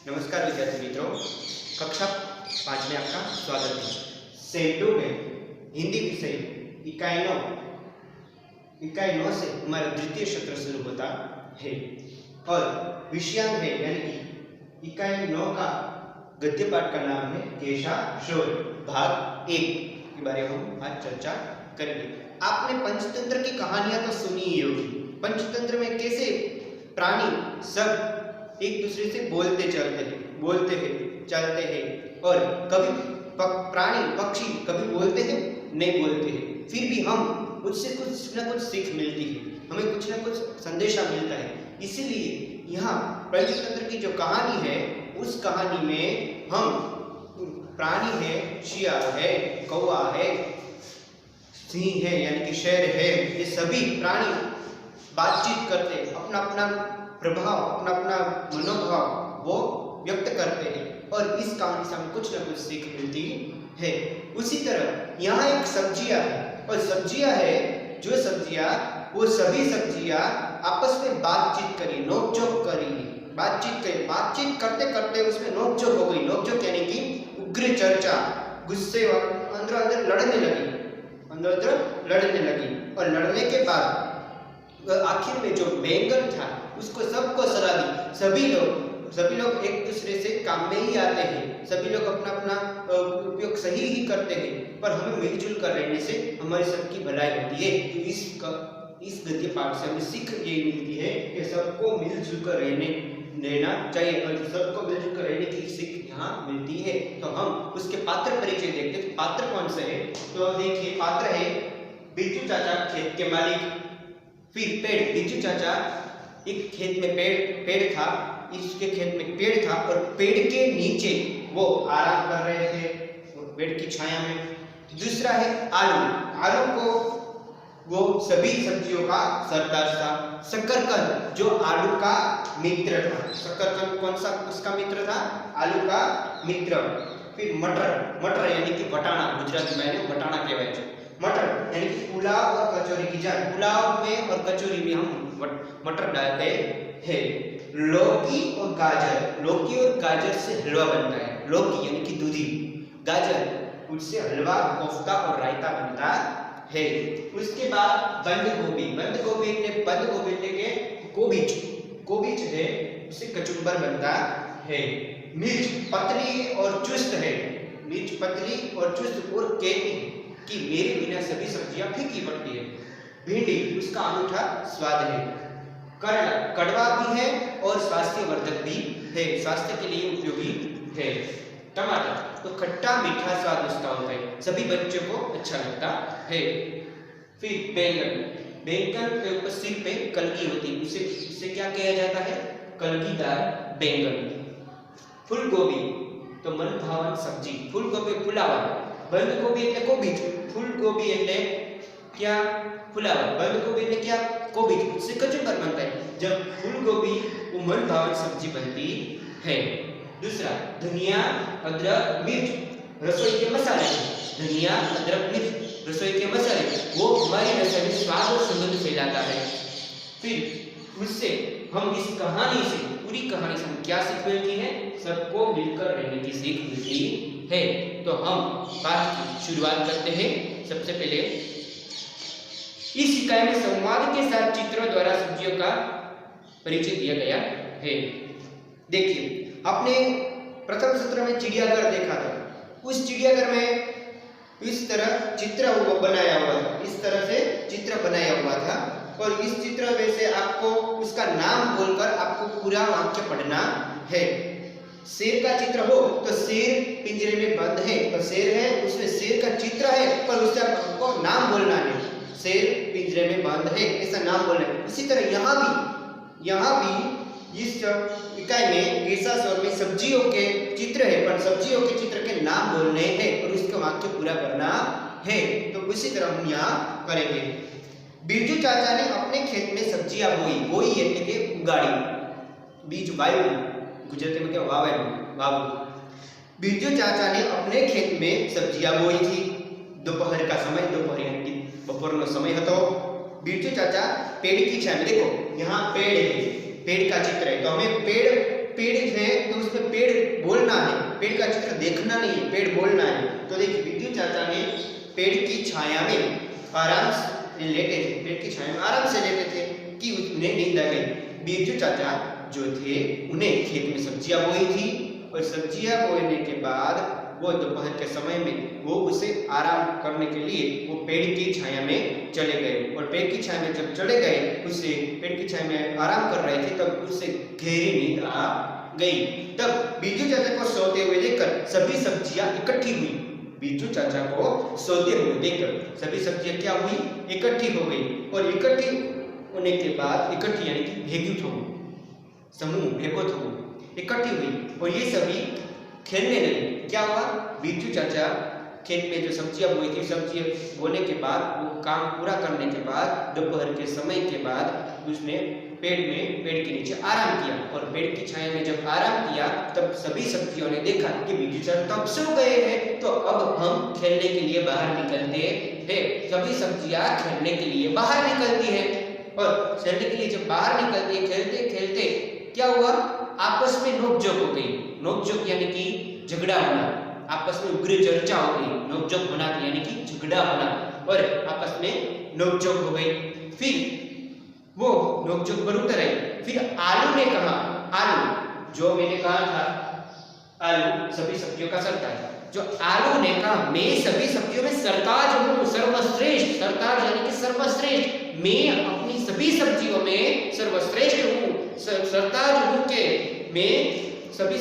नमस्कार विद्यार्थी मित्रों, कक्षा 5 में आपका स्वागत है। सेम 2 में हिंदी विषय इकाई 9 से हमारा द्वितीय सत्र शुरू होता है और विषयांक है यानी कि इकाई 9 का गद्य पाठ का नाम है केशा शोर भाग 1 के बारे में हम आज चर्चा करेंगे। आपने पंचतंत्र की कहानियां तो सुनी ही होगी। पंचतंत्र में कैसे प्राणी सब एक दूसरे से बोलते चलते हैं और कभी प्राणी पक्षी कभी बोलते हैं नहीं बोलते हैं, फिर भी हम उससे कुछ न कुछ सीख मिलती है, हमें कुछ न कुछ संदेशा मिलता है। इसीलिए यहाँ पंचतंत्र की जो कहानी है उस कहानी में हम प्राणी है, शियाल है, कौवा है, सिंह है यानी कि शेर है, ये सभी प्राणी बातचीत करते अपना अपना प्रभाव अपना अपना मनोभाव वो व्यक्त करते हैं और इस कहानी से हमें कुछ न कुछ सीख मिलती है। उसी तरह यहाँ एक सब्जियां है और सब्जियां है जो सब्जियां वो सभी सब्जियां आपस में बातचीत करी, नोकझोंक करी, बातचीत करते करते उसमें नोकझोंक हो गई। नोकझोंक यानी कि उग्र चर्चा, गुस्से अंदर अंदर लड़ने लगी और लड़ने के बाद आखिर में जो बैंगन था उसको सबको सलाह दी। सभी लोग एक दूसरे से काम में ही आते हैं, सभी लोग अपना अपना उपयोग सही ही करते हैं, पर हमें मिलजुल कर रहने से हमारी सबकी भलाई होती है। तो इस गद्य पाठ से हमें सीख यही मिलती है कि सबको मिलजुल कर रहना चाहिए और सबको मिलजुल कर रहने की सीख यहाँ मिलती है। तो हम उसके पात्र परिचय देखते हैं। पात्र कौन से है? तो देखिए, पात्र है बिरजू चाचा खेत के मालिक। फिर पेड़, बिरजू चाचा एक खेत में पेड़ था, इसके खेत में पेड़ था और पेड़ के नीचे वो आराम कर रहे थे पेड़ की छाया में। दूसरा है आलू को वो सभी सब्जियों का सरदार था। शकरकंद जो आलू का मित्र था। शकरकंद कौन सा उसका मित्र था? आलू का मित्र। फिर मटर यानी कि वटाणा, गुजराती में वटाणा कहवाय छे। मटर यानी कि पुलाव और कचौरी की जान। पुलाव में और कचौरी में हम मटर डालते हैं। लौकी और गाजर से हलवा बनता है। लौकी यानी कि दूधी, गाजर उससे हलवा, कोफ्ता और रायता बनता है। उसके बाद बंद गोभी के कोबीज है, उससे कचुम्बर बनता है। मिर्च पतली और चुस्त और कहती कि मेरे बिना सभी सब्जियां फीकी पड़ती है। भिंडी उसका अनूठा स्वाद है। करेला कड़वा भी है और स्वास्थ्यवर्धक भी है, स्वास्थ्य के लिए उपयोगी है। टमाटर तो खट्टा मीठा स्वाद उसका होता है, सभी बच्चों को अच्छा लगता है। फिर बैंगन के ऊपर सिर पे कलगी होती है, उसे क्या कहा जाता है? कलगीदार बैंगन। फूल गोभी तो मनभावन सब्जी, फूल गोभी फुलावा। बंद गोभी એટલે કોબીજ, फूल गोभी એટલે क्या? फुलावा। बंद गोभी એટલે क्या? कोबीज, उससे कचुम्बर बनता है। जब फूल गोभी वो मनभावन सब्जी बनती है। दूसरा धनिया, अदरक, मिर्च रसोई के मसाले। धनिया, अदरक, मिर्च रसोई के मसाले वो हमारी रसोई में स्वाद और सुगंध फैलाता है। फिर उससे हम इस पूरी कहानी से हम क्या सीख मिलती है? सबको मिलकर रहने की सीख मिलती है। तो हम पाठ की शुरुआत करते हैं। सबसे पहले इस इकाई में संवाद के साथ चित्रों द्वारा सब्जियों का परिचय दिया गया है। देखिए, आपने प्रथम सत्र में चिड़ियाघर देखा था। उस चिड़ियाघर में इस तरह चित्र बनाया हुआ था, इस तरह से चित्र बनाया हुआ था और इस चित्र में से आपको उसका नाम बोलकर आपको पूरा वाक्य पढ़ना है। शेर का चित्र हो तो शेर पिंजरे में बंद है, तो शेर है उसमें शेर का चित्र है पर उसका आपको नाम बोलना है। शेर पिंजरे में बंद है ऐसा नाम बोलना है। इसी तरह यहाँ भी इस इकाई में केशा स्वर में सब्जियों के चित्र है पर सब्जियों के चित्र के नाम बोलने हैं और उसका वाक्य पूरा करना है। तो उसी तरह हम यहाँ करेंगे। बिरजू चाचा ने अपने खेत में सब्जियां बोई એટલે કે ઉગાડી। बीज वायु, गुजराती में क्या वावु। बिरजू चाचा ने अपने खेत में सब्जियां बोई थी। दोपहर का समय, बपोरનો समय હતો। बिरजू चाचा पेड़ की छाया में, देखो यहाँ पेड़ है, पेड़ का चित्र है तो हमें पेड़ पेड़ है तो उसमें पेड़ बोलना है, पेड़ का चित्र देखना नहीं है, पेड़ बोलना है। तो देखिए बिरजू चाचा ने पेड़ की छाया में आराम से लेटे थे, पेड़ की छाया में आराम से लेटे थे कि उन्हें नींद आ गई। बिरजू चाचा जो थे उन्हें खेत में सब्जियां बोई थी और सब्जियां बोने के बाद वो दोपहर के समय में वो उसे आराम करने के लिए वो पेड़ की छाया में चले गए और पेड़ की छाया में जब चले गए उसे पेड़ की छाया में आराम कर रहे थे तब उसे गहरी नींद आ गई। तब बिरजू चाचा को सोते हुए देखकर सभी सब्जियां इकट्ठी हुई। बिरजू चाचा को सोते हुए देखकर सभी सब्जियां क्या हुई, इकट्ठी हो गई और इकट्ठी होने के बाद इकट्ठी यानी कि भेगी हो समूह भेगो थो इकट्ठी हुई और ये सभी खेलने लगे। क्या हुआ, बिरजू चाचा खेत में जो सब्जियां बोई थी, सब्जियां बोने के बाद वो काम पूरा करने के बाद दोपहर के समय के बाद उसने पेड़ के नीचे आराम किया और पेड़ की छाया में जब आराम किया तब सभी सब्जियों ने देखा कि बिरजू चाचा तो अब सो गए हैं, तो अब हम खेलने के लिए बाहर निकलते हैं। सभी सब्जियां खेलने के लिए बाहर निकलती है और खेलने के लिए जब बाहर निकलती है खेलते खेलते क्या हुआ, आपस में नोकझोंक हो गई। नोकझोंक यानी कि झगड़ा होना, आपस में उग्र चर्चा हो गई। नोकझोंक होना यानी कि झगड़ा होना और आपस में नोकझोंक हो गई। फिर वो नोकझोंक बढ़ती रही। फिर आलू ने कहा, आलू जो मैंने कहा था आलू सभी सब्जियों का सरताज, जो आलू ने कहा मैं सभी सब्जियों में सरताज हूँ, सर्वश्रेष्ठ। सरताज यानी कि सर्वश्रेष्ठ, मैं अपनी सभी सब्जियों में सर्वश्रेष्ठ हूँ, सरताज हूँ के मैं सभी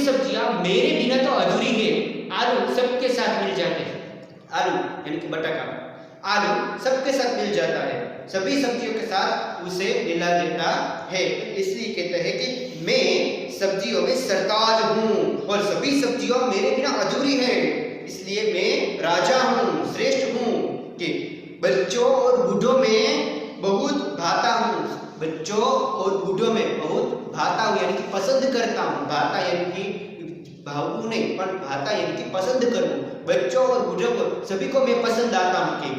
सब्जियां मेरे बिना तो अधूरी है। आलू सबके साथ मिल जाते हैं, आलू यानी कि बटाका, आलू सबके साथ मिल जाता है, सभी सब्जियों के साथ उसे मिला देता है। इसलिए कहते हैं कि मैं सब्जियों में सरताज हूँ और सभी सब्जियां मेरे बिना अधूरी है, इसलिए मैं राजा हूँ, श्रेष्ठ हूँ कि बच्चों और बूढ़ों में बहुत भाता हूँ। बच्चों और बूढ़ों में बहुत भाता हूँ यानी कि पसंद करता हूँ। भाता यानी कि भावू नहीं पर भाता यानी कि पसंद करूँ। बच्चों और बूढ़ों को सभी को मैं पसंद आता हूँ कि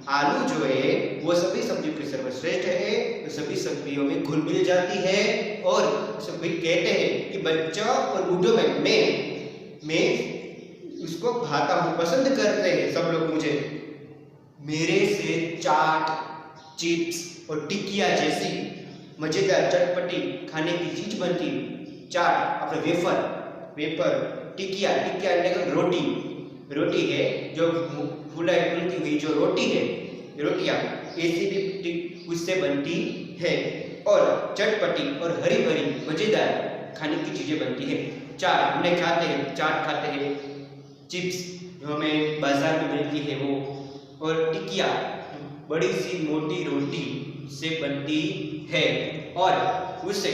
आलू जो है वो सभी सब्जियों के सर्वश्रेष्ठ है, तो सभी सब्जियों में घुल मिल जाती है और सभी कहते हैं कि बच्चों और बूढ़ों में मैं उसको भाता हूँ, पसंद करते हैं सब लोग मुझे। मेरे से चाट, चिप्स और टिकिया जैसी मजेदार चटपटी खाने की चीज बनती। चाट अपने वेफर, टिकिया रोटी है जो फूलती हुई जो रोटी है, रोटियां ऐसी भी उससे बनती है और चटपटी और हरी भरी मजेदार खाने की चीजें बनती है। चाट हमने चाट खाते हैं, चिप्स जो हमें बाजार में मिलती है वो, और टिकिया बड़ी सी मोटी रोटी से बनती है और उससे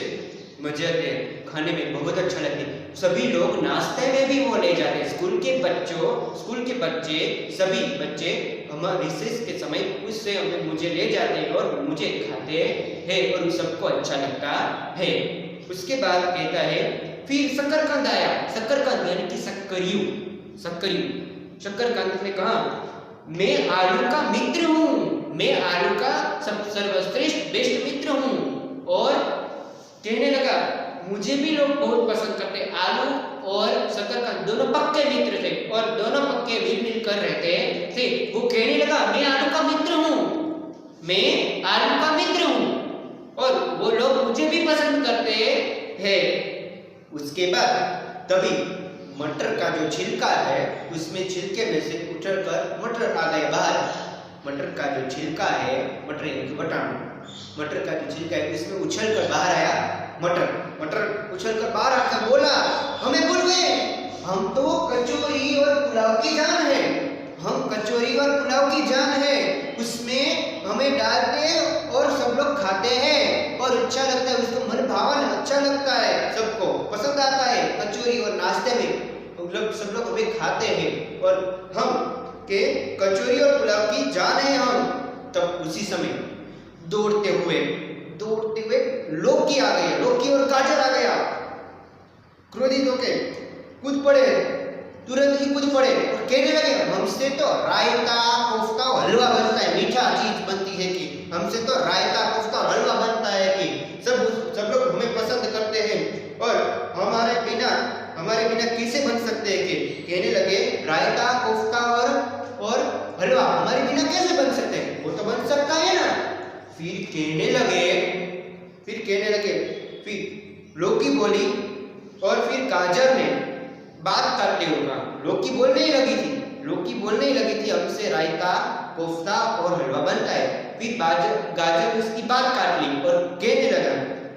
मजेदार खाने में बहुत अच्छा लगता है। सभी लोग नाश्ते में भी वो ले जाते हैं। स्कूल के बच्चे सभी बच्चे हमारे रिसेस के समय उससे मुझे ले जाते हैं और मुझे खाते हैं और सबको अच्छा लगता है। उसके बाद कहता है फिर शकरकंद आया। शकरकंद यानी कि शकरकंद ने कहा मैं आलू का मित्र हूँ, मैं आलू का सर्वश्रेष्ठ बेस्ट मित्र हूँ। और कहने लगा मुझे भी लोग बहुत पसंद करते। आलू और शकरकंद दोनों पक्के मित्र थे और दोनों पक्के मिल कर रहते थे। वो कहने लगा मैं आलू का मित्र हूँ, मैं आलू का मित्र हूँ और वो लोग मुझे भी पसंद करते हैं। उसके बाद तभी मटर का जो छिलका है उसमें छिलके में से उछलकर मटर आ गया बाहर। मटर का जो छिलका है, मटर यानी कि बटाना, मटर का जो छिलका है उसमें उछलकर बाहर आया मटर उछलकर बाहर आकर बोला हमें भूल गए, हम तो कचौरी और पुलाव की जान है, हम कचौरी और पुलाव की जान है, उसमें हमें डालते और सब लोग खाते हैं और अच्छा लगता है, उसको मन भावन अच्छा लगता है, सबको पसंद आता है कचौरी और नाश्ते में सब लोग हमें खाते हैं और हम के कचौरी और पुलाव की जान है हम। तब उसी समय दौड़ते हुए लौकी आ गया, लौकी और गाजर आ गया। क्रोधित होके कूद पड़े, तुरंत ही कूद पड़े और कहने लगे हमसे तो रायता कोफ्ता हलवा बनता है, मीठा चीज बनती है कि हमसे तो रायता कोफ्ता हलवा बनता है कि सब लोग हमें पसंद करते हैं फिर कहने लगे फिर लौकी बोली और फिर गाजर ने बात काटने होगा। लौकी बोलने ही लगी थी हमसे रायता, कोफ्ता और हलवा बनता है। फिर गाजर ने उसकी बात काट ली और कहने लगा,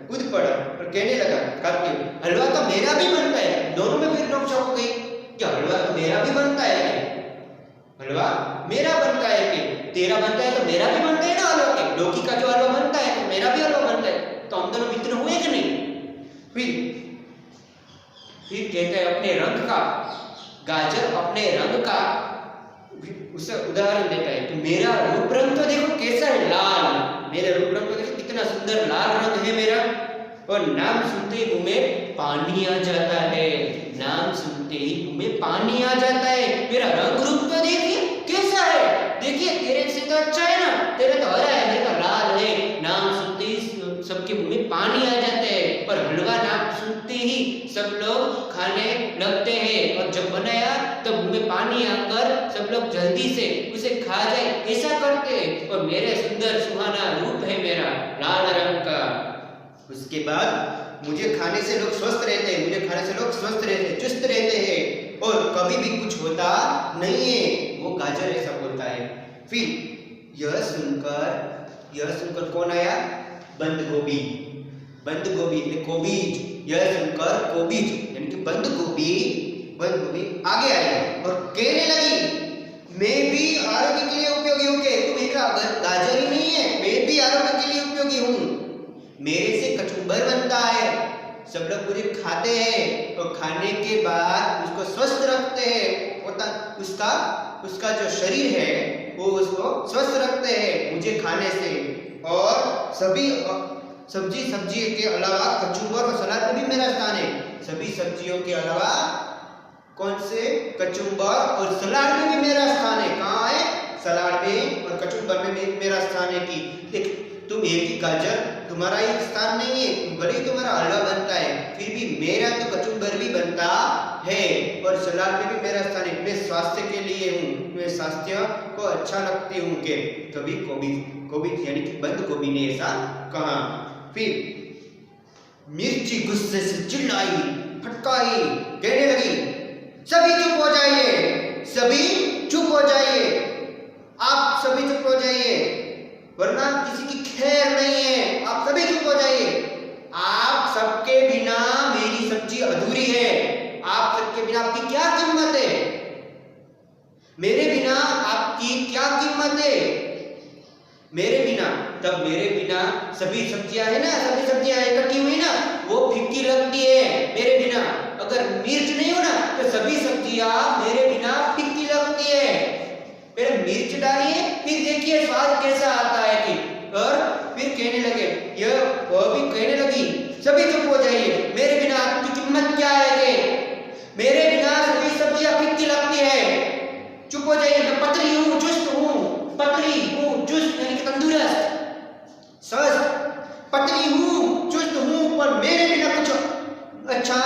कूद पड़ा और कहने लगा काटते हुए, हलवा तो मेरा भी बनता है। दोनों में फिर नोकझोंक हो गई, क्या हलवा तो मेरा भी बनता है क्या? हलवा मेरा बनता है कि तेरा बनता है तो मेरा भी बनता है ना हलवा के। लौकी का जो हलवा बनता है तो मेरा भी हलवा बनता है, तो हम दोनों मित्र हुए कि नहीं? फिर कहते हैं अपने रंग का, गाजर अपने रंग का उसे उदाहरण देता है कि मेरा रूप रंग तो देखो कैसा है, लाल। मेरा रूप रंग तो देखो कितना सुंदर लाल रंग है मेरा, और नाम सुनते ही मुंह में पानी आ जाता है। नाम सुनते ही मुंह में पानी आ जाता है। मेरा रंग रूप तो देखिए कैसा है, देखिए तेरे से तो अच्छा है ना, तेरा तो हरा है, मेरा तो लाल है। नाम सुनते ही सबके मुंह में पानी आ जाता है। पर हलवा नाम सुनते ही सब लोग खाने लगते हैं, और जब बनाया तब मुंह में पानी आकर सब लोग जल्दी से उसे खा जाए ऐसा करते हैं। और मेरे सुंदर सुहाना रूप है मेरा लाल रंग का। उसके बाद मुझे खाने से लोग स्वस्थ रहते हैं, चुस्त रहते हैं, और कभी भी कुछ होता नहीं है। वो गाजर ऐसा बोलता है। फिर यह सुनकर कौन आया? बंद गोभी कोबीज। यह सुनकर कोबीज यानी कि बंद गोभी आगे आया और कहने लगी, मैं भी आरोग्य के लिए उपयोगी हूँ। तुम एक गाजर ही नहीं है, मैं भी आरोग्य के लिए उपयोगी हूँ। मेरे से कचुम्बर बनता है, सब लोग मुझे खाते हैं और खाने के बाद उसको स्वस्थ रखते हैं। उसका जो शरीर है वो उसको स्वस्थ रखते हैं मुझे खाने से। और सब्जी के अलावा कचुम्बर और सलाद में भी मेरा स्थान है। सभी सब्जियों के अलावा कौन से? कचुम्बर और सलाद में भी मेरा स्थान है। कहाँ है? सलाद में और कचुम्बर में भी मेरा स्थान है। कि देख, तुम एक ही गाजर, तुम्हारा एक स्थान नहीं है, भले ही तुम्हारा हलवा बनता है, फिर भी मेरा तो कचुम्बर भी बनता है और सलाद में भी मेरा स्थान है। मैं स्वास्थ्य के लिए हूँ, मैं स्वास्थ्य को अच्छा लगती हूँ। के कभी कोबी यानी कि बंद गोभी ने ऐसा कहा। फिर मिर्ची गुस्से से चिल्लाई, फटकारी, कहने लगी, सभी चुप हो जाइए, आप सभी चुप हो जाइए, वरना किसी की खैर नहीं है। आप सभी चुप हो जाइए। आप सबके बिना मेरी सब्जी अधूरी है। आप सबके बिना आपकी क्या कीमत है? मेरे बिना आपकी क्या कीमत है? मेरे बिना सभी सब्जियां इकट्ठी हुई ना, वो फीकी लगती है मेरे बिना। अगर मिर्च नहीं हो ना तो सभी सब्जियां मेरे बिना फीकी लगती है। पहले मिर्च डालिए, फिर देखिए स्वाद कैसा आता है कि। और फिर कहने लगे, वह भी कहने लगी, सभी चुप हो जाइए, मेरे बिना आपकी कीमत क्या है? कि मेरे बिना सभी सब्जियां फीकी लगती है, चुप हो जाइए। मैं पतली हूँ, चुस्त यानी कि तंदुरुस्त, पतली हूँ, चुस्त हूँ, पर मेरे बिना कुछ अच्छा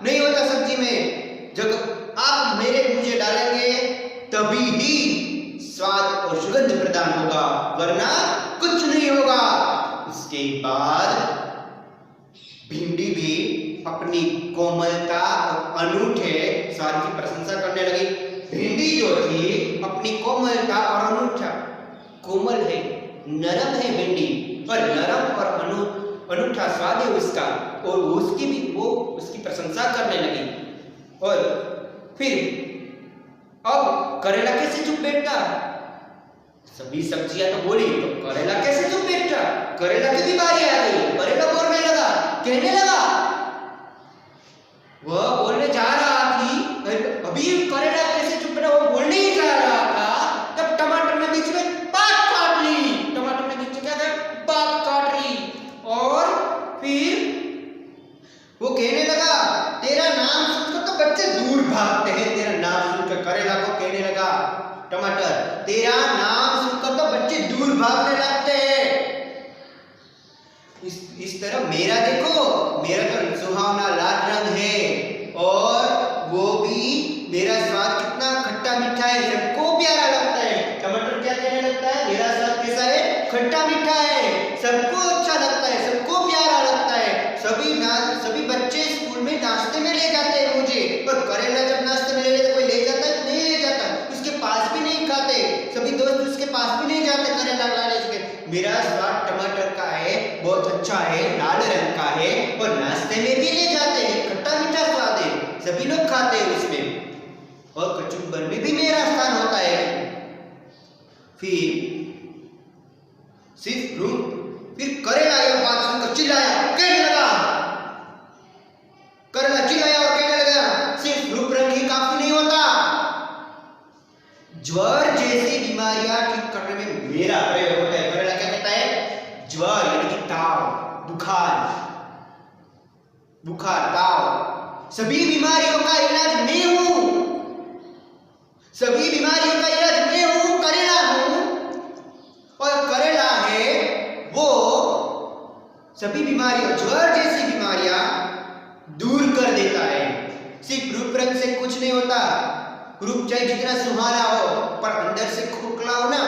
नहीं होता सब्जी में। जब आप मुझे डालेंगे तभी ही स्वाद और सुगंध प्रदान होगा, वरना कुछ नहीं होगा। इसके बाद भिंडी भी अपनी कोमलता और अनूठे स्वाद की प्रशंसा करने लगी। भिंडी जो थी अपनी कोमलता और कोमल है, नरम है भिंडी, पर नरम और अनूठा स्वाद है उसका, और उसकी प्रशंसा करने लगी। और फिर अब करेला कैसे चुप बैठता? सभी सब्जियां तो बोली, तो करेला कैसे चुप बैठता? करेला की भी बारी आ गई। करेला बोलने लगा, कहने लगा, वह बोलने जा रहा थी, अभी करेला कैसे चुप बैठा, वो बोलने ही जा रहा था, तब टमाटर ने बीच में बात काट ली। और फिर वो कहने लगा, तेरा नाम सुनकर तो बच्चे दूर भागते हैं। तेरा नाम सुनकर करेला को कहने लगा टमाटर, तेरा नाम सुनकर तो बच्चे दूर भागने लगते हैं। इस तरह मेरा देखो, मेरा तो सुहावना लाल रंग है, और वो भी मेरा स्वाद कितना खट्टा मीठा है, सबको प्यारा लगता है। टमाटर क्या कहने लगता है? मेरा स्वाद कैसा है? खट्टा मीठा है, सबको अच्छा लगता है, सबको प्यारा लगता है। सभी बच्चे स्कूल में नाश्ते में ले जाते हैं मुझे, और करेला जब नाश्ते में ले जाते, कोई ले जाता है? नहीं ले जाता, उसके पास भी नहीं खाते, सभी दोस्त उसके पास भी नहीं जाते करेला लाने के। मेरा स्वाद टमाटर का है, बहुत अच्छा है, लाल रंग का है, और नाश्ते में भी ले जाते हैं, खट्टा मीठा स्वाद है, सभी लोग खाते हैं उसमें, और कचुम्बर में भी मेरा स्थान होता है। फिर करेला यह बात सुनकर चिल्लाया, कहने लगा, करेला चिल्लाया और कहने लगा, सिर्फ रूप रंग ही काफी नहीं होता, ज्वर जैसी बीमारियां ठीक करने में मेरा प्रयोग होता है। करेला क्या कहता है? ज्वर यानी कि ताव, बुखार, ताव, सभी बीमारियों का इलाज मैं हूं, सभी बीमारियों का इलाज मैं हूं, करेला हूं, और करेला है वो सभी बीमारियों, ज्वर जैसी बीमारियां दूर कर देता है। सिर्फ रूप रंग से कुछ नहीं होता, रूप चाहे जितना सुहाना हो, पर अंदर से खोखला हो ना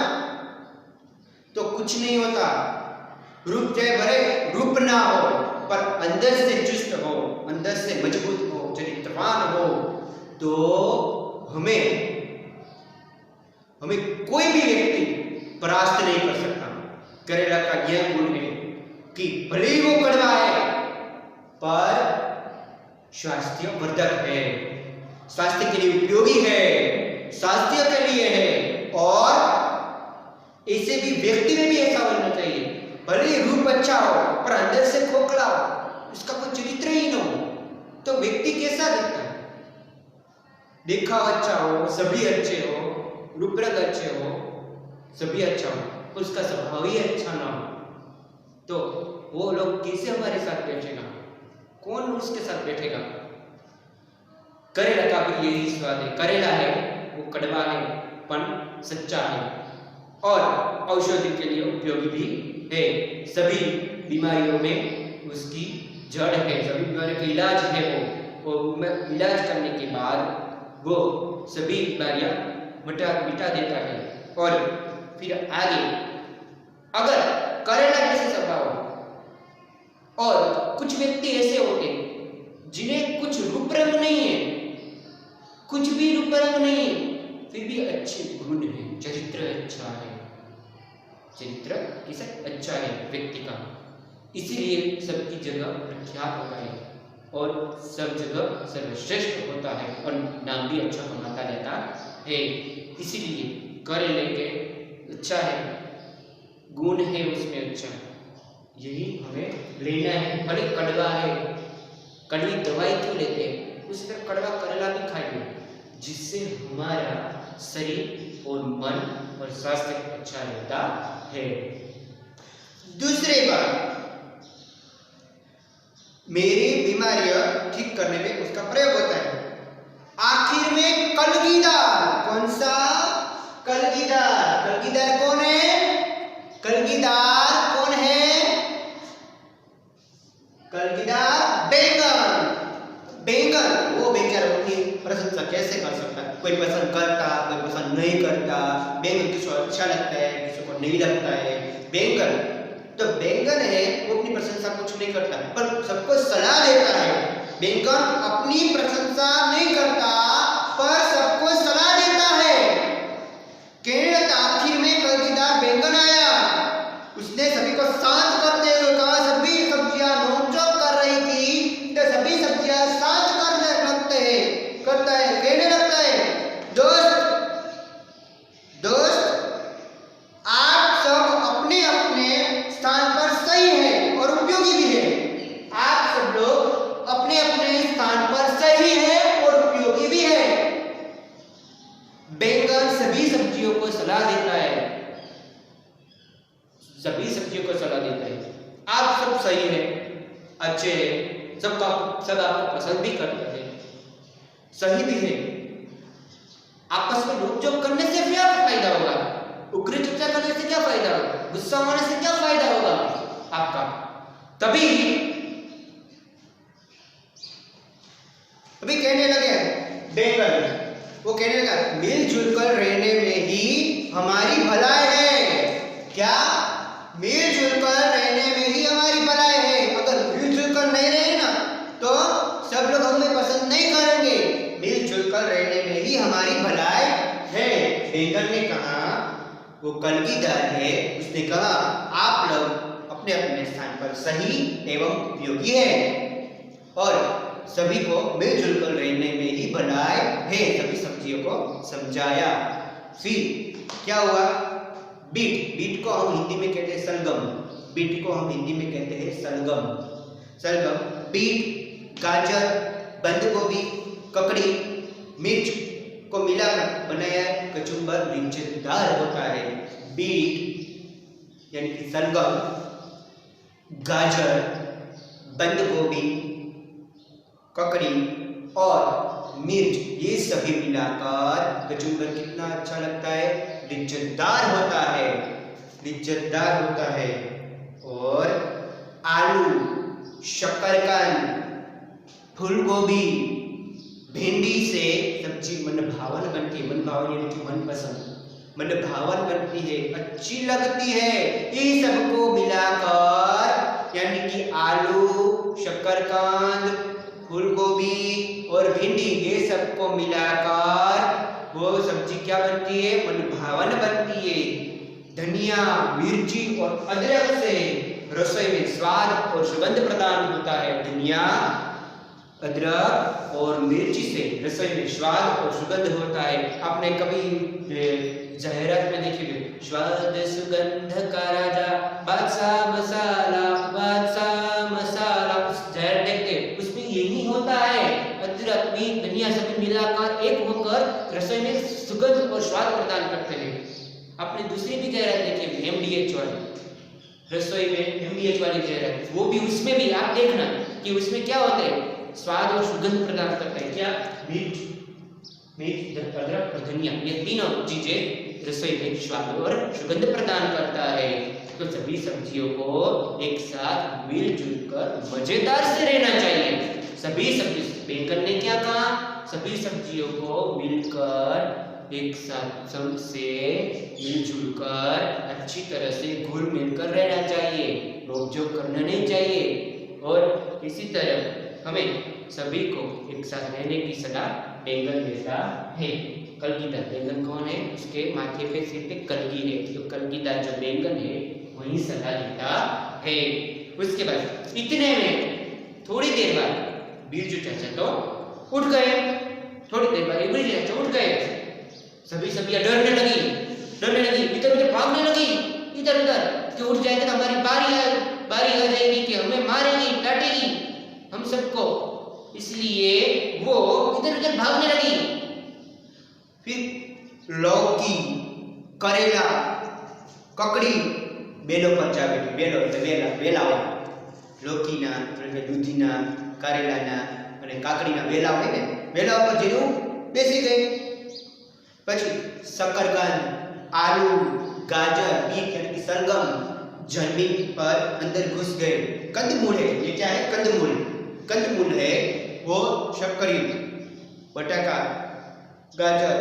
तो कुछ नहीं होता। रूप चाहे भले रूप ना हो, पर अंदर से चुस्त हो, अंदर से मजबूत हो, चरित्रवान हो, तो हमें कोई भी व्यक्ति परास्त नहीं कर सकता। करेला का यह गुण है कि भले ही वो कड़वा है, पर स्वास्थ्य वर्धक है, स्वास्थ्य के लिए उपयोगी है, स्वास्थ्य के लिए है, और ऐसे भी व्यक्ति में भी ऐसा होना चाहिए। भले ही रूप अच्छा हो, पर अंदर से खोखला हो, उसका कोई चरित्र ही न हो, तो व्यक्ति कैसा दिखता है? दिखावा अच्छा हो, सभी अच्छे हो, रूप रंग अच्छे हो, सभी अच्छा हो, उसका स्वभाव ही अच्छा ना हो, तो वो लोग कैसे हमारे साथ बैठेगा? कौन उसके साथ बैठेगा? करेला का भी यही स्वाद है। करेला है वो कड़वा है, पर सच्चा है, और औषधि के लिए उपयोगी भी है। सभी बीमारियों में उसकी जड़ है, सभी बीमारियों का इलाज है वो, और इलाज करने के बाद वो सभी बीमारियां मिटा देता है। और फिर आगे अगर करेला जैसे स्वभाव हो, और कुछ व्यक्ति ऐसे होते जिन्हें कुछ रूप रंग नहीं है, कुछ भी रूप रंग नहीं है, फिर भी अच्छे गुण है, चरित्र अच्छा है, चरित्र किसा अच्छा है व्यक्ति का, इसीलिए सबकी जगह प्रख्यात होता है और सब जगह सर्वश्रेष्ठ होता है और नाम भी अच्छा कमाता रहता है। इसीलिए करेले के अच्छा है, गुण है उसमें अच्छा, यही हमें लेना है। भले कड़वा है, कड़वी दवाई क्यों लेते हैं, उस पर कड़वा करेला भी खाइए, जिससे हमारा शरीर और मन और स्वास्थ्य अच्छा रहता है। दूसरी बात, मेरी बीमारियां ठीक करने में उसका प्रयोग होता है। आखिर में कलगीदार, कौन सा? कलगीदार। कलगीदार कौन है? कलगीदार कौन है? कलगीदार बैंगन। बैंगन, वो बेचारा अपनी प्रशंसा कैसे कर सकता है? कोई पसंद करता, कोई पसंद नहीं करता। बैंगन किसी को अच्छा लगता है, किसी को नहीं लगता है। बैंगन तो बैंगन है, वो अपनी प्रशंसा कुछ नहीं करता, पर सबको सलाह देता है। बैंगन अपनी प्रशंसा नहीं करता, पर सबको सलाह देता है। केरल आखिर में कलगीदार बैंगन आया, उसने सभी को शांत करते हुए कहा, सभी सब्जियां नोक-झोंक कर रही थी, तो सभी सब्जियां शांत करने लगते हैं, करता है, कहने लगता है, दोस्त आप सब अपने अपने स्थान पर सही है और उपयोगी भी है। आप सब लोग अपने अपने स्थान पर सही है और उपयोगी भी है। बैंगन सभी सब्जियों को सलाह देता है, सभी सब्जियों को सलाह देता है, आप सब सही है, अच्छे हैं, सब आपको पसंद भी करते हैं, सही भी है। आपस में नोक-झोंक करने से क्या फायदा होगा? उग्र चर्चा करने से क्या फायदा होगा? गुस्सा होने से क्या फायदा होगा आपका? तभी कहने लगे बैंगन, वो कहने लगा, मिलजुल कर रहने में ही हमारी भलाई है। क्या? वो कलगीदार है, उसने कहा आप लोग अपने अपने स्थान पर सही एवं उपयोगी है और सभी को मिलजुल कर रहने में ही बनाए है, सभी सब्जियों को समझाया। फिर क्या हुआ, बीट को हम हिंदी में कहते हैं सलगम, बीट को हम हिंदी में कहते हैं सलगम, बीट, गाजर, बंद गोभी, ककड़ी, मिर्च को मिलाकर बनाया कचुम्बर लिज्जतदार होता है। बीट यानी कि सलगम, गाजर, बंद गोभी, ककड़ी और मिर्च, ये सभी मिलाकर कचुम्बर कितना अच्छा लगता है, लिज्जतदार होता है। और आलू, शक्करकंद, फूलगोभी, भिंडी से सब्जी मन भावन बनती है, मन भावन यानी कि मनपसंद, मन भावन बनती है, अच्छी लगती है। ये सबको मिलाकर यानी कि आलू, शक्करकंद, फूलगोभी और भिंडी, ये सबको मिलाकर वो सब्जी क्या बनती है, मन भावन बनती है। धनिया, मिर्ची और अदरक से रसोई में स्वाद और सुगंध प्रदान होता है। धनिया, अदरक और मिर्ची से रसोई में स्वाद और सुगंध होता है। आपने कभी जाहिरात में देखी होगी, स्वाद सुगंध का राजा बादशाह मसाला, उस जाहिरात देखते उसमें यही होता है, अदरक में धनिया सभी मिलाकर एक होकर रसोई में सुगंध और स्वाद प्रदान करते हैं। आपने दूसरी भी जाहिरात देखी होगी, MDH वाली, रसोई में MDH वाली जाहिरात, वो भी उसमें भी आप देखना कि उसमें क्या होता है, स्वाद और सुगंध प्रदान करता है। क्या, मिर्च, अदरक और धनिया, ये तीनों चीजें रसोई में स्वाद और सुगंध प्रदान करता है। तो सभी सब्जियों को एक साथ मिलजुल कर मजेदार से रहना चाहिए। सभी सब्जी, बैंगन ने क्या कहा, सभी सब्जियों को मिलकर एक साथ सबसे मिलजुल कर अच्छी तरह से घुल मिलकर रहना चाहिए, नोक-झोंक करना नहीं चाहिए। और इसी तरह हमें सभी को एक साथ रहने की सलाह बैंगन देता है। कलगीदार बैंगन कौन है, उसके माथे पे सिर पे कलगी है, तो कलगीदार जो बैंगन है वही सलाह देता है। उसके बाद इतने में थोड़ी देर बाद बिरजू चाचा तो उठ गए, थोड़ी देर बाद बिरजू चाचा उठ गए, सभी सब्जियां डरने लगी, इधर उधर भागने लगी, इधर उधर कि उठ जाएगा तो हमारी बारी आ जाएगी कि हमें मारेगी, डांटेगी हम सबको, इसलिए वो इधर उधर भागने लगी। फिर लौकी, करेला, ककड़ी बेलों पर जा बैठी, बेला लौकीना, દૂધીના, કારેલાના અને કાકડીના બેલા હોય ને, બેલા ઉપર જઈને બેસી ગઈ। પછી शकरकंद, आलू, गाजर, बीट यानी कि सलगम जमीन पर अंदर घुस गए। कंदमूल है, ये क्या है, कंदमूल है, वो शक्करी, बटाका, गाजर,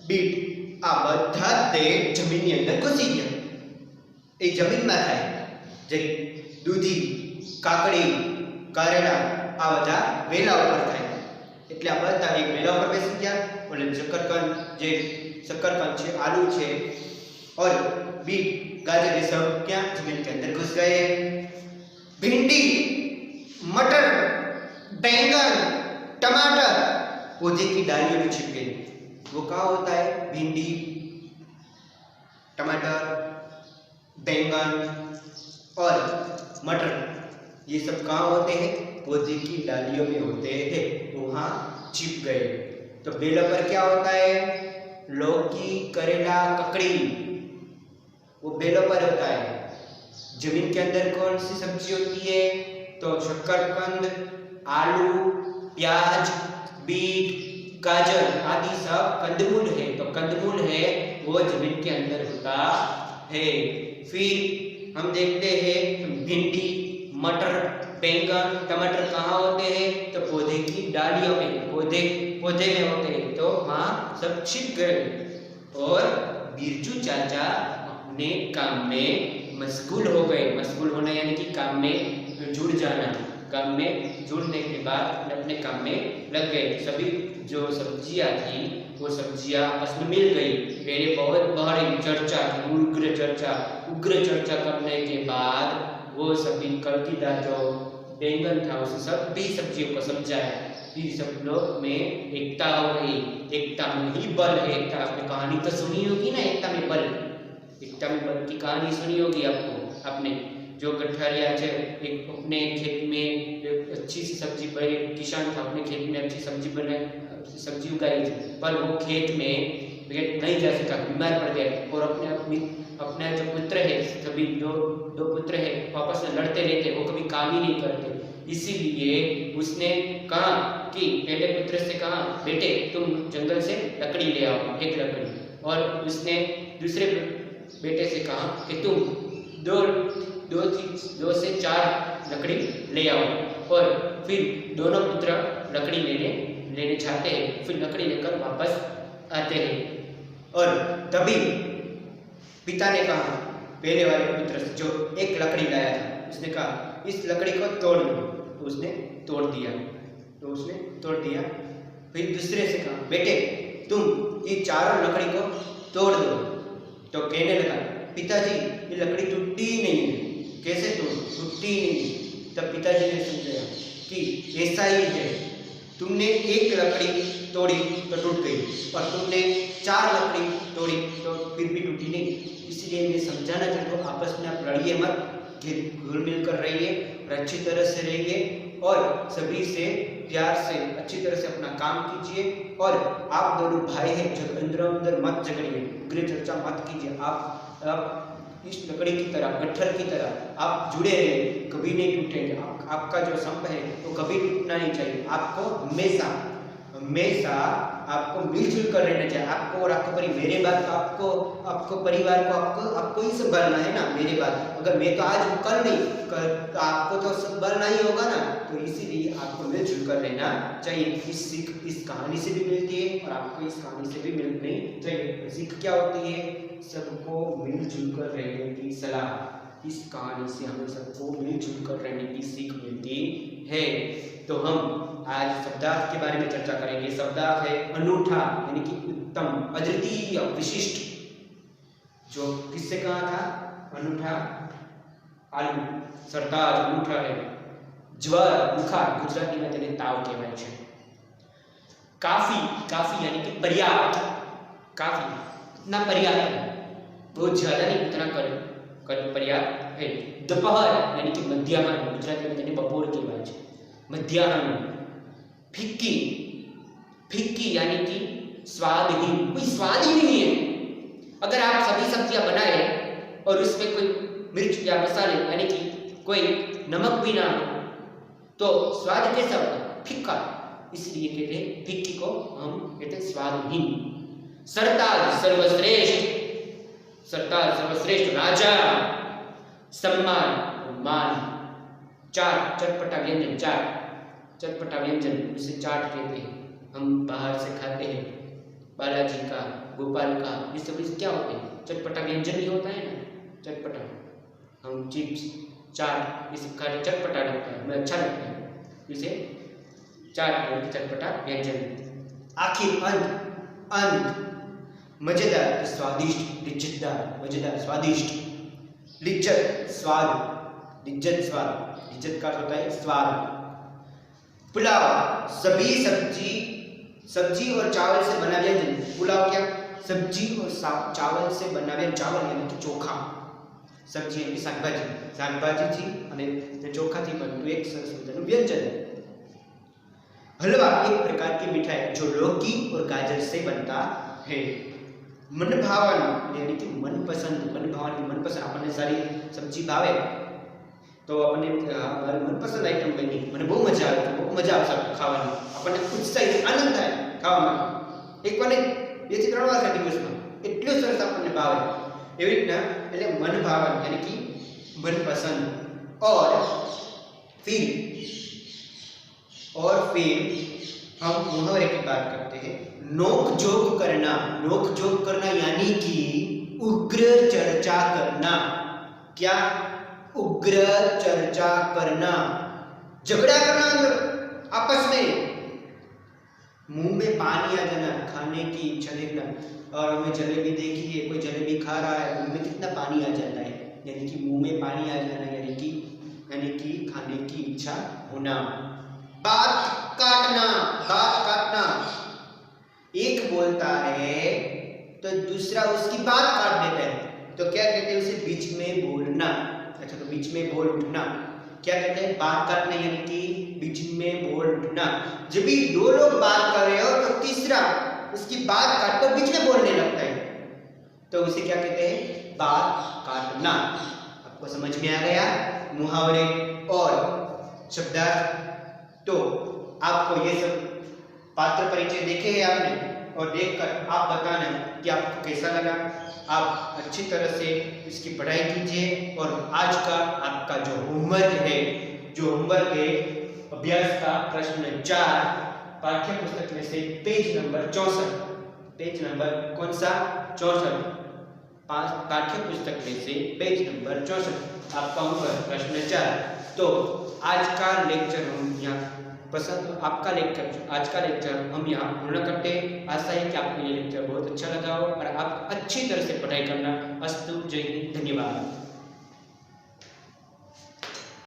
बीट आ બધા તે જમીનની અંદર ઘુસી ગયા। એ જમીનમાં થાય જે દૂધી, કાકડી, કારેલા આ બધા વેલા ઉપર થાય, એટલે આ બધા એક વેલા ઉપર બેસી ગયા। એટલે शकरकंद છે, आलू છે और बीट, गाजर ये सब क्या जमीन के अंदर घुस गए। भिंडी, मटर, बैंगन, टमाटर पौधे की डालियों में छिप गए। वो कहाँ होता है, भिंडी, टमाटर, बैंगन और मटर, ये सब कहाँ होते हैं, पौधे की डालियों में होते हैं, वहां छिप गए। तो बेलों पर क्या होता है, लौकी, करेला, ककड़ी, वो बेलों पर होता है। जमीन के अंदर कौन सी सब्जी होती है, तो शकरकंद, आलू, प्याज, बीट, गाजर आदि सब कंदमूल है। तो कंदमूल है वो जमीन के अंदर होता है। फिर हम देखते हैं भिंडी, मटर, बैंगन, टमाटर कहाँ होते हैं, तो पौधे की डालियों में, पौधे में होते हैं। तो वहाँ सब छिप गए और बिरजू चाचा अपने काम में मशगूल हो गए। मशगूल होना यानी कि काम में जुड़ जाना, काम में जुड़ने के बाद अपने काम में लग गए। सभी जो सब्जियां थी वो सब्जियां आपस में मिल गई। पहले बहुत बड़ी चर्चा की, उग्र चर्चा करने के बाद वो सभी कल्टीदार जो बैंगन था उसे सभी सब्जियों को समझाया। फिर सब लोग में एकता हो गई। एकता में ही बल है। एकता, आपने कहानी तो सुनी होगी ना, एकता में बल। एकता में बल की कहानी सुनी होगी आपने। जो गठारिया है एक अपने खेत में एक अच्छी सी सब्जी, एक किसान था, अपने खेत में अच्छी सब्जी उगाई थी, पर वो खेत में नहीं जा सका, बीमार पड़ गया और अपने जो पुत्र है, सभी दो पुत्र है, आपस में लड़ते रहते, वो कभी काम ही नहीं करते। इसीलिए उसने कहा कि पहले पुत्र से कहा, बेटे तुम जंगल से लकड़ी ले आओ, एक लकड़ी। और उसने दूसरे बेटे से कहा कि तुम दो से 4 लकड़ी ले आओ। और फिर दोनों पुत्र लकड़ी लेने जाते हैं, फिर लकड़ी लेकर वापस आते हैं। और तभी पिता ने कहा पहले वाले पुत्र से जो एक लकड़ी लाया था, उसने कहा इस लकड़ी को तोड़ लो। तो उसने तोड़ दिया। फिर दूसरे से कहा बेटे तुम ये चारों लकड़ी को तोड़ दो। तो कहने लगा पिताजी ये लकड़ी टूटती ही नहीं है। कैसे टूटती ही नहीं? तब पिताजी ने समझाया कि ऐसा ही है, तुमने एक लकड़ी तोड़ी तो टूट गई और तुमने 4 लकड़ी तोड़ी तो फिर भी टूटी नहीं। इसलिए मैं समझाना चाहता हूँ, आपस में आप लड़िए मत, घुल मिल कर रहिए और अच्छी तरह से रहिए और सभी से प्यार से अच्छी तरह से अपना काम कीजिए। और आप दोनों भाई हैं, अंदर मत झगड़िए, उग्र चर्चा मत कीजिए। आप इस लकड़ी की तरह, गट्ठर की तरह आप जुड़े रहिए, कभी नहीं टूटेंगे। आपका जो संप है वो कभी टूटना नहीं चाहिए। आपको हमेशा आपको मिलजुल कर रहना चाहिए। आपको और आपको मेरे बात आपको परिवार को आपको ही संभालना है ना। मेरे बात अगर मैं तो आज हूँ, कल नहीं, तो आपको तो संभालना ही होगा ना। तो इसीलिए आपको मिलजुल कर रहना चाहिए। इस सीख इस कहानी से भी मिलती है और आपको इस कहानी से भी मिलनी चाहिए। सीख क्या होती है? सबको मिलजुल कर रहने की सलाह। इस कहानी से हमें सबको मिलजुल कर रहने की सीख मिलती है। तो हम आज शब्दार्थ के बारे में चर्चा करेंगे। शब्दार्थ है अनूठा, यानी कि उत्तम, अद्वितीय, विशिष्ट। जो किससे कहा था? अनूठा, आलू, सरताज अनूठा है। ज्वर, बुखार, गुजराती में તેને તાવ કહેવાય છે। काफी यानी कि पर्याप्त, काफी, इतना पर्याप्त है, बहुत ज्यादा नहीं, इतना कर पर्याप्त है। दोपहर यानी कि मध्याह्न, गुजराती में તેને બપોર કહેવાય છે। मध्याह्न। फीकी यानी कि स्वादहीन, कोई स्वाद ही नहीं है। अगर आप सभी सब्जियां बनाए और उसमें कोई मिर्च या मसाले यानी कि कोई नमक भी ना हो तो स्वाद कैसा होगा? फीका। इसलिए कहते हैं फीकी को हम कहते हैं स्वादहीन। सरताज सर्वश्रेष्ठ, राजा, सम्मान, मान। चटपटा व्यंजन उसे चाट कहते हैं। हम बाहर से खाते हैं, बालाजी का, गोपाल का, ये सब क्या होते हैं? चटपटा व्यंजन ही होता है ना, चटपटा। हम चिप्स, चाट, ये सब खाने चटपटा लगता है, हमें अच्छा लगता है, इसे चाट बोलते, चटपटा व्यंजन। आखिर अंत मजेदार, स्वादिष्ट, लिज्जतदार, मजेदार, स्वादिष्ट। लिज्जत, स्वाद, लिज्जत का होता है स्वाद। पुलाव, सभी सब्जी और चावल से बना व्यंजन। पुलाव क्या? सब्जी और चावल से बना व्यंजन। चावल यानी कि चोखा, सब्जी यानी શાકભાજી थी અને ચોખા થી બનતું એક સરસ મજાનું વ્યંજન। हलवा एक प्रकार की मिठाई जो लौकी और गाजर से बनता है। मनभावन यानी कि मनपसंद, मनपसंद, अपने सारी सब्जी भावे तो अपने मनपसंद आइटम बनी, મને બહુ મજા આવે, બહુ મજા આવશે ખાવાની, આપણને ઉત્સાહિત આનંદ થાય ખાવામાં। એક વાર 2 થી 3 વાર ખાધી દિવસમાં, એટલું સરસ આપણને ભાવે। એવી રીતના એટલે मनभावन यानी कि मनपसंद। और फिर हम मुहावरे की बात करते हैं। नोक झोंक करना यानी कि उग्र चर्चा करना। क्या? उग्र चर्चा करना, झगड़ा करना अंदर आपस में। मुंह में पानी आ जाना, खाने की इच्छा देखना। और हमें जलेबी देखिए, कोई जलेबी खा रहा है, मुंह में कितना पानी आ जाता है, यानी कि मुंह में पानी आ जाना, यानी कि खाने की इच्छा होना। बात काटना, बात काटना, एक बोलता है तो दूसरा उसकी बात काट देता है, तो क्या कहते हैं उसे? बीच में बोलना। अच्छा, तो बीच में बोल उठना क्या कहते हैं? बात काटना, यानी कि बीच में बोल उठना। जब भी दो लोग बात कर रहे हो तो तीसरा उसकी बात काट कर बीच में बोलने लगता है, तो उसे क्या कहते हैं? बात काटना। आपको समझ में आ गया मुहावरे और शब्दार्थ? तो आपको ये सब पात्र परिचय देखे हैं आपने, और देखकर आप बताना कि आपको कैसा लगा। आप अच्छी तरह से इसकी पढ़ाई कीजिए, और आज का आपका जो होमवर्क है, अभ्यास का प्रश्न 4 पाठ्य पुस्तक में से पेज नंबर 64, पेज नंबर कौन सा? 64, पाठ्य पुस्तक में से पेज नंबर 64 आपका होमवर्क प्रश्न 4। तो आज का लेक्चर हम यहाँ आज का लेक्चर हम यहाँ पूर्ण करते हैं। आशा है कि आपको ये लेक्चर बहुत अच्छा लगा हो और आप अच्छी तरह से पढ़ाई करना। अस्तु, जय हिंद, धन्यवाद।